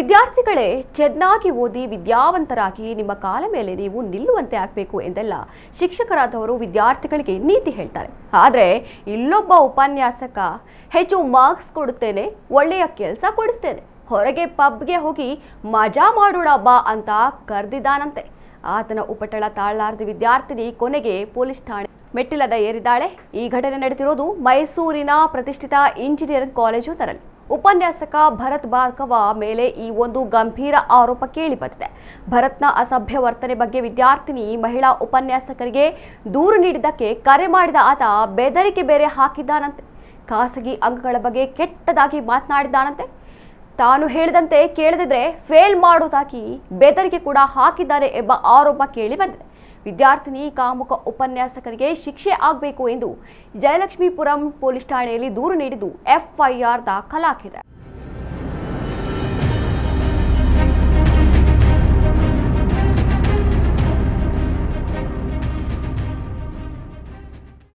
ವಿದ್ಯಾರ್ಥಿಗಳೇ ಚೆನ್ನಾಗಿ ಓದಿ ವಿದ್ಯಾವಂತರಾಗಿ ನಿಮ್ಮ ಕಾಲ ಮೇಲೆ ನೀವು ನಿಲ್ಲುವಂತೆ ಆಗಬೇಕು ಎಂದೆಲ್ಲ ಶಿಕ್ಷಕರಾದವರು ವಿದ್ಯಾರ್ಥಿಗಳಿಗೆ ನೀತಿ ಹೇಳ್ತಾರೆ. ಆದರೆ ಇಲ್ಲೊಬ್ಬ ಉಪನ್ಯಾಸಕ ಹೆಚ್ಚು ಮಾರ್ಕ್ಸ್ ಕೊಡುತ್ತೇನೆ, ಒಳ್ಳೆಯ ಕೆಲಸ ಕೊಡಿಸ್ತೇನೆ, ಹೊರಗೆ ಪಬ್ಗೆ ಹೋಗಿ ಮಜಾ ಮಾಡೋಣ ಬಾ ಅಂತ ಕರೆದಿದ್ದಾನಂತೆ. ಆತನ ಉಪಟಳ ತಾಳಲಾರದ ವಿದ್ಯಾರ್ಥಿನಿ ಕೊನೆಗೆ ಪೊಲೀಸ್ ಠಾಣೆ ಮೆಟ್ಟಿಲದ ಏರಿದ್ದಾಳೆ. ಈ ಘಟನೆ ನಡೆದಿರೋದು ಮೈಸೂರಿನ ಪ್ರತಿಷ್ಠಿತ ಇಂಜಿನಿಯರಿಂಗ್ ಕಾಲೇಜೊಂದರಲ್ಲಿ. ಉಪನ್ಯಾಸಕ ಭರತ್ ಭಾರ್ಗವ ಮೇಲೆ ಈ ಒಂದು ಗಂಭೀರ ಆರೋಪ ಕೇಳಿ ಬಂದಿದೆ. ಭರತ್ನ ಅಸಭ್ಯ ವರ್ತನೆ ಬಗ್ಗೆ ವಿದ್ಯಾರ್ಥಿನಿ ಮಹಿಳಾ ಉಪನ್ಯಾಸಕರಿಗೆ ದೂರು ನೀಡಿದ್ದಕ್ಕೆ ಕರೆ ಮಾಡಿದ ಆತ ಬೆದರಿಕೆ ಬೇರೆ ಹಾಕಿದ್ದಾನಂತೆ. ಖಾಸಗಿ ಅಂಗಗಳ ಬಗ್ಗೆ ಕೆಟ್ಟದಾಗಿ ಮಾತನಾಡಿದ್ದಾನಂತೆ. ತಾನು ಹೇಳಿದಂತೆ ಕೇಳದಿದ್ರೆ ಫೇಲ್ ಮಾಡೋದಾಗಿ ಬೆದರಿಕೆ ಕೂಡ ಹಾಕಿದ್ದಾರೆ ಎಂಬ ಆರೋಪ ಕೇಳಿ ಬಂದಿದೆ. ವಿದ್ಯಾರ್ಥಿನಿ ಕಾಮುಕ ಉಪನ್ಯಾಸಕರಿಗೆ ಶಿಕ್ಷೆ ಆಗಬೇಕು ಎಂದು ಜಯಲಕ್ಷ್ಮೀಪುರಂ ಪೊಲೀಸ್ ಠಾಣೆಯಲ್ಲಿ ದೂರು ನೀಡಿದ್ದು FIR ದಾಖಲಾಗಿದೆ.